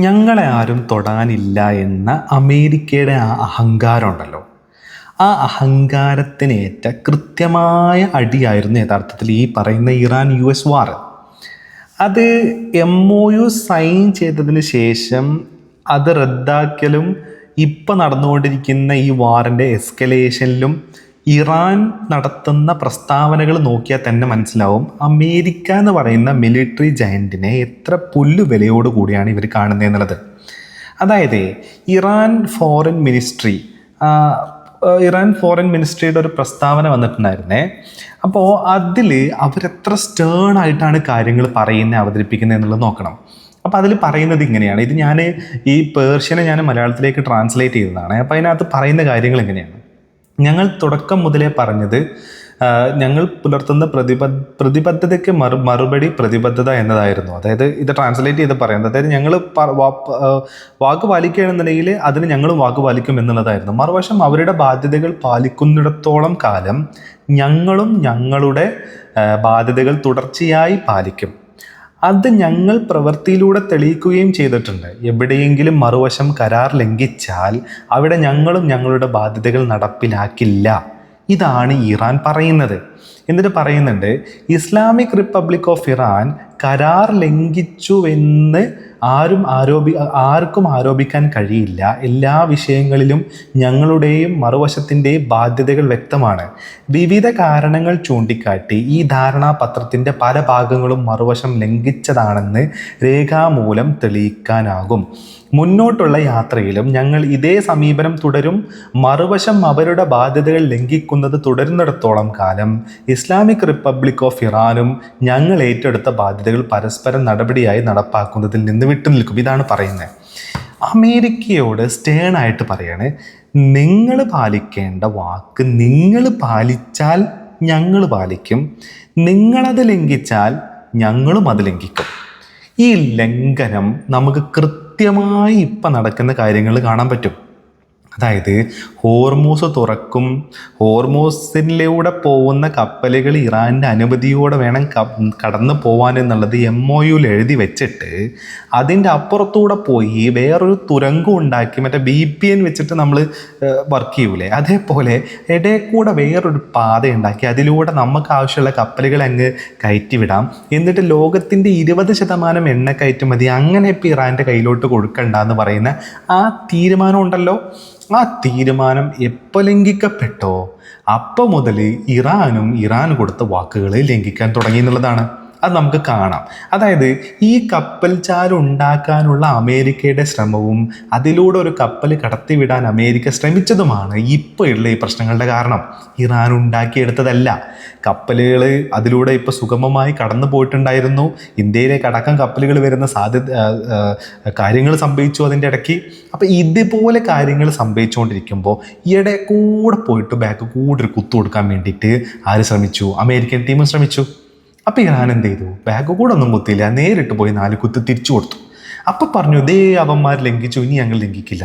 ഞങ്ങളെ ആരും തൊടാനില്ല എന്ന അമേരിക്കയുടെ ആ അഹങ്കാരം ഉണ്ടല്ലോ, ആ അഹങ്കാരത്തിനേറ്റ കൃത്യമായ അടിയായിരുന്നു യഥാർത്ഥത്തിൽ ഈ പറയുന്ന ഇറാൻ US വാർ. അത് MOU സൈൻ ചെയ്തതിന് ശേഷം അത് റദ്ദാക്കലും ഇപ്പം നടന്നുകൊണ്ടിരിക്കുന്ന ഈ വാറിൻ്റെ എസ്കലേഷനിലും ഇറാൻ നടത്തുന്ന പ്രസ്താവനകൾ നോക്കിയാൽ തന്നെ മനസ്സിലാവും അമേരിക്ക എന്ന് പറയുന്ന മിലിറ്ററി ജയൻറ്റിനെ എത്ര പുല്ലു വിലയോട് കൂടിയാണ് ഇവർ കാണുന്നത് എന്നുള്ളത്. അതായത് ഇറാൻ ഫോറിൻ മിനിസ്ട്രിയുടെ ഒരു പ്രസ്താവന വന്നിട്ടുണ്ടായിരുന്നേ. അപ്പോൾ അതിൽ അവരെത്ര സ്റ്റേൺ ആയിട്ടാണ് കാര്യങ്ങൾ അവതരിപ്പിക്കുന്നത് എന്നുള്ളത് നോക്കണം. അപ്പോൾ അതിൽ പറയുന്നത് ഇങ്ങനെയാണ്. ഇത് ഈ പേർഷ്യനെ ഞാൻ മലയാളത്തിലേക്ക് ട്രാൻസ്ലേറ്റ് ചെയ്തതാണ്. അപ്പോൾ അതിനകത്ത് പറയുന്ന കാര്യങ്ങൾ എങ്ങനെയാണ്: ഞങ്ങൾ തുടക്കം മുതലേ പറഞ്ഞത് ഞങ്ങൾ പുലർത്തുന്ന പ്രതിബദ്ധതയ്ക്ക് മറുപടി പ്രതിബദ്ധത എന്നതായിരുന്നു. അതായത് ഇത് ട്രാൻസ്ലേറ്റ് ചെയ്ത് പറയുന്നത്, അതായത് ഞങ്ങൾ വാക്ക് പാലിക്കുകയാണെന്നുണ്ടെങ്കിൽ അതിന് ഞങ്ങളും വാക്ക് പാലിക്കും എന്നുള്ളതായിരുന്നു. മറുവശം അവരുടെ ബാധ്യതകൾ പാലിക്കുന്നിടത്തോളം കാലം ഞങ്ങളും ഞങ്ങളുടെ ബാധ്യതകൾ തുടർച്ചയായി പാലിക്കും. അത് ഞങ്ങൾ പ്രവൃത്തിയിലൂടെ തെളിയിക്കുകയും ചെയ്തിട്ടുണ്ട്. എവിടെയെങ്കിലും മറുവശം കരാർ ലംഘിച്ചാൽ അവിടെ ഞങ്ങളും ഞങ്ങളുടെ ബാധ്യതകൾ നടപ്പിലാക്കില്ല. ഇതാണ് ഇറാൻ പറയുന്നത്. എന്നിട്ട് പറയുന്നുണ്ട്, ഇസ്ലാമിക് റിപ്പബ്ലിക് ഓഫ് ഇറാൻ കരാർ ലംഘിച്ചുവെന്ന് ആർക്കും ആരോപിക്കാൻ കഴിയില്ല. എല്ലാ വിഷയങ്ങളിലും ഞങ്ങളുടെയും മറുവശത്തിൻ്റെയും ബാധ്യതകൾ വ്യക്തമാണ്. വിവിധ കാരണങ്ങൾ ചൂണ്ടിക്കാട്ടി ഈ ധാരണാപത്രത്തിൻ്റെ പല ഭാഗങ്ങളും മറുവശം ലംഘിച്ചതാണെന്ന് രേഖാമൂലം തെളിയിക്കാനാകും. മുന്നോട്ടുള്ള യാത്രയിലും ഞങ്ങൾ ഇതേ സമീപനം തുടരും. മറുവശം അവരുടെ ബാധ്യതകൾ ലംഘിക്കുന്നത് തുടരുന്നിടത്തോളം കാലം ഇസ്ലാമിക് റിപ്പബ്ലിക് ഓഫ് ഇറാനും ഞങ്ങൾ ഏറ്റെടുത്ത ബാധ്യതകൾ പരസ്പരം നടപടിയായി നടപ്പാക്കുന്നതിൽ നിന്ന് വിട്ടുനിൽക്കും. ഇതാണ് പറയുന്നത്. അമേരിക്കയോട് സ്റ്റേണായിട്ട് പറയാണ്, നിങ്ങൾ പാലിക്കേണ്ട വാക്ക് നിങ്ങൾ പാലിച്ചാൽ ഞങ്ങൾ പാലിക്കും, നിങ്ങളത് ലംഘിച്ചാൽ ഞങ്ങളും അത് ലംഘിക്കും. ഈ ലംഘനം നമുക്ക് കൃത്യമായി ഇപ്പം നടക്കുന്ന കാര്യങ്ങൾ കാണാൻ പറ്റും. അതായത് ഹോർമൂസ് തുറക്കും, ഹോർമൂസിലൂടെ പോകുന്ന കപ്പലുകൾ ഇറാൻ്റെ അനുമതിയോടെ വേണം കടന്നു പോകാൻ എന്നുള്ളത് MOUയിൽ എഴുതി വെച്ചിട്ട് അതിൻ്റെ അപ്പുറത്തൂടെ പോയി വേറൊരു തുരങ്കം ഉണ്ടാക്കി മറ്റേ VPN വെച്ചിട്ട് നമ്മൾ വർക്ക് ചെയ്യൂലേ, അതേപോലെ ഇടയിൽ കൂടെ വേറൊരു പാത ഉണ്ടാക്കി അതിലൂടെ നമുക്ക് ആവശ്യമുള്ള കപ്പലുകൾ അങ്ങ് കയറ്റിവിടാം. എന്നിട്ട് ലോകത്തിൻ്റെ 20% എണ്ണ കയറ്റുമതി അങ്ങനെ ഇപ്പോൾ ഇറാൻ്റെ കയ്യിലോട്ട് കൊടുക്കണ്ടെന്ന് പറയുന്ന ആ തീരുമാനം ഉണ്ടല്ലോ, ആ തീരുമാനം എപ്പോൾ ലംഘിക്കപ്പെട്ടോ അപ്പം മുതൽ ഇറാൻ കൊടുത്ത വാക്കുകൾ ലംഘിക്കാൻ തുടങ്ങി എന്നുള്ളതാണ്. അത് നമുക്ക് കാണാം. അതായത് ഈ കപ്പൽ ചാലുണ്ടാക്കാനുള്ള അമേരിക്കയുടെ ശ്രമവും അതിലൂടെ ഒരു കപ്പൽ കടത്തിവിടാൻ അമേരിക്ക ശ്രമിച്ചതുമാണ് ഇപ്പോൾ ഉള്ള ഈ പ്രശ്നങ്ങളുടെ കാരണം. ഇറാൻ ഉണ്ടാക്കിയെടുത്തതല്ല. കപ്പലുകൾ അതിലൂടെ ഇപ്പോൾ സുഗമമായി കടന്നു പോയിട്ടുണ്ടായിരുന്നു. ഇന്ത്യയിലേക്ക് അടക്കം കപ്പലുകൾ വരുന്ന കാര്യങ്ങൾ സംഭവിച്ചു അതിൻ്റെ ഇടയ്ക്ക്. അപ്പോൾ ഇതുപോലെ കാര്യങ്ങൾ സംഭവിച്ചുകൊണ്ടിരിക്കുമ്പോൾ ഈയിടെ കൂടെ പോയിട്ട് ബാക്ക് കൂടെ ഒരു കുത്തു കൊടുക്കാൻ വേണ്ടിയിട്ട് ശ്രമിച്ചു? അമേരിക്കൻ ടീമും ശ്രമിച്ചു. അപ്പോൾ ഇറാൻ എന്ത് ചെയ്തു? ബാഗ് കൂടെ ഒന്നും കുത്തിയില്ല, നേരിട്ട് പോയി 4 കുത്ത് തിരിച്ചു കൊടുത്തു. അപ്പം പറഞ്ഞു, ദേ അവന്മാർ ലംഘിച്ചു, ഇനി ഞങ്ങൾ ലംഘിക്കില്ല.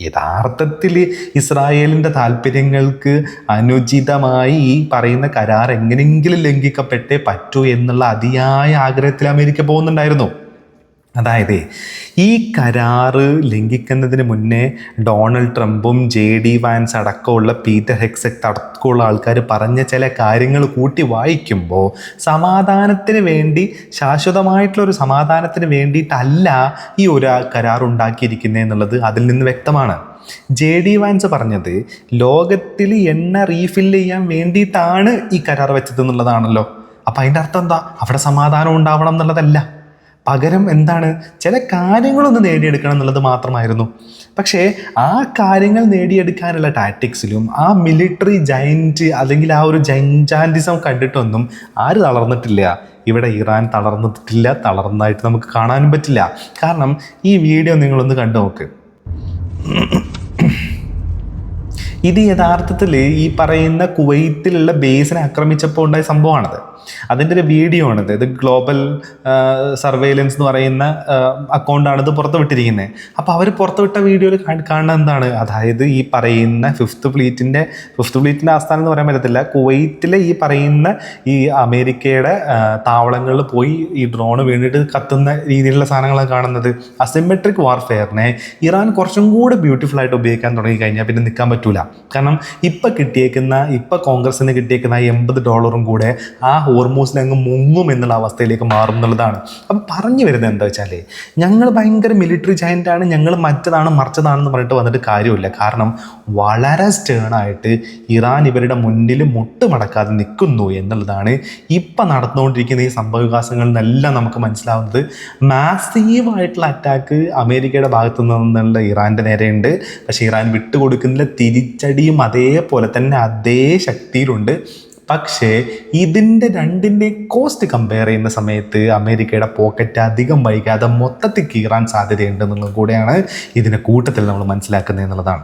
യഥാർത്ഥത്തിൽ ഇസ്രായേലിൻ്റെ താല്പര്യങ്ങൾക്ക് അനുചിതമായി ഈ പറയുന്ന കരാർ എങ്ങനെയെങ്കിലും ലംഘിക്കപ്പെട്ടേ പറ്റൂ എന്നുള്ള അതിയായ ആഗ്രഹത്തിൽ അമേരിക്ക പോകുന്നുണ്ടായിരുന്നു. അതായത് ഈ കരാറ് ലംഘിക്കുന്നതിന് മുന്നേ ഡൊണാൾഡ് ട്രംപും JD വാൻസ് അടക്കമുള്ള പീറ്റർ ഹെഗ്സെറ്റ് അടക്കമുള്ള ആൾക്കാർ പറഞ്ഞ ചില കാര്യങ്ങൾ കൂട്ടി വായിക്കുമ്പോൾ സമാധാനത്തിന് വേണ്ടി, ശാശ്വതമായിട്ടുള്ളൊരു സമാധാനത്തിന് വേണ്ടിയിട്ടല്ല ഈ ഒരു കരാർ ഉണ്ടാക്കിയിരിക്കുന്നത് എന്നുള്ളത് അതിൽ നിന്ന് വ്യക്തമാണ്. JD വാൻസ് പറഞ്ഞത് ലോകത്തിൽ എണ്ണ റീഫില്ല് ചെയ്യാൻ വേണ്ടിയിട്ടാണ് ഈ കരാർ വെച്ചത് എന്നുള്ളതാണല്ലോ. അപ്പം അതിൻ്റെ അർത്ഥം എന്താ? അവിടെ സമാധാനം ഉണ്ടാവണം എന്നുള്ളതല്ല, പകരം എന്താണ്, ചില കാര്യങ്ങളൊന്ന് നേടിയെടുക്കണം എന്നുള്ളത് മാത്രമായിരുന്നു. പക്ഷേ ആ കാര്യങ്ങൾ നേടിയെടുക്കാനുള്ള ടാക്ടിക്സിലും ആ മിലിറ്ററി ജയൻറ്റ് അല്ലെങ്കിൽ ആ ഒരു ജൈൻറ്റാൻറ്റിസം കണ്ടിട്ടൊന്നും ആര് തളർന്നിട്ടില്ല. ഇവിടെ ഇറാൻ തളർന്നതായിട്ട് നമുക്ക് കാണാനും പറ്റില്ല. കാരണം ഈ വീഡിയോ നിങ്ങളൊന്ന് കണ്ടു നോക്ക്. ഇത് യഥാർത്ഥത്തിൽ ഈ പറയുന്ന കുവൈത്തിലുള്ള ബേസിനെ ആക്രമിച്ചപ്പോൾ ഉണ്ടായ സംഭവമാണത്. അതിൻ്റെ ഒരു വീഡിയോ ആണിത്. ഇത് ഗ്ലോബൽ സർവൈലൻസ് എന്ന് പറയുന്ന അക്കൗണ്ടാണ് ഇത് പുറത്തുവിട്ടിരിക്കുന്നത്. അപ്പോൾ അവർ പുറത്തുവിട്ട വീഡിയോയിൽ കാണുന്ന എന്താണ്, അതായത് ഈ പറയുന്ന ഫിഫ്ത്ത് ഫ്ലീറ്റിൻ്റെ ആസ്ഥാനം എന്ന് പറയാൻ പറ്റത്തില്ല, കുവൈറ്റിലെ ഈ പറയുന്ന ഈ അമേരിക്കയുടെ താവളങ്ങളിൽ പോയി ഈ ഡ്രോൺ വീണിട്ട് കത്തുന്ന രീതിയിലുള്ള സാധനങ്ങളാണ് കാണുന്നത്. അസിമെട്രിക് വാർഫെയറിനെ ഇറാൻ കുറച്ചും കൂടെ ബ്യൂട്ടിഫുൾ ആയിട്ട് ഉപയോഗിക്കാൻ തുടങ്ങി കഴിഞ്ഞാൽ പിന്നെ നിൽക്കാൻ പറ്റൂല. കാരണം ഇപ്പം കോൺഗ്രസിന് കിട്ടിയേക്കുന്ന $80 കൂടെ ആ ഹോർമൂസിൽ അങ്ങ് മുങ്ങും എന്നുള്ള അവസ്ഥയിലേക്ക് മാറും എന്നുള്ളതാണ്. അപ്പം പറഞ്ഞു വരുന്നത് എന്താ വെച്ചാൽ, ഞങ്ങൾ ഭയങ്കര മിലിറ്ററി ജയൻ്റാണ്, ഞങ്ങൾ മറിച്ചതാണെന്ന് പറഞ്ഞിട്ട് വന്നിട്ട് കാര്യമില്ല. കാരണം വളരെ സ്റ്റേണായിട്ട് ഇറാൻ ഇവരുടെ മുന്നിൽ മുട്ടുമടക്കാതെ നിൽക്കുന്നു എന്നുള്ളതാണ് ഇപ്പം നടന്നുകൊണ്ടിരിക്കുന്ന ഈ സംഭവവികാസങ്ങളിൽ നിന്നെല്ലാം നമുക്ക് മനസ്സിലാവുന്നത്. മാസീവായിട്ടുള്ള അറ്റാക്ക് അമേരിക്കയുടെ ഭാഗത്തു നിന്നുള്ള ഇറാൻ്റെ നേരെയുണ്ട്. പക്ഷേ ഇറാൻ വിട്ടുകൊടുക്കുന്നില്ല, തിരിച്ചടിയും അതേപോലെ തന്നെ അതേ ശക്തിയിലുണ്ട്. പക്ഷേ ഇതിൻ്റെ രണ്ടിൻ്റെ കോസ്റ്റ് കമ്പയർ ചെയ്യുന്ന സമയത്ത് അമേരിക്കയുടെ പോക്കറ്റ് അധികം വൈകാതെ മൊത്തത്തിൽ കീറാൻ സാധ്യതയുണ്ടെന്നുള്ളത് കൂടെയാണ് ഇതിൻ്റെ കൂട്ടത്തിൽ നമ്മൾ മനസ്സിലാക്കുന്നത് എന്നുള്ളതാണ്.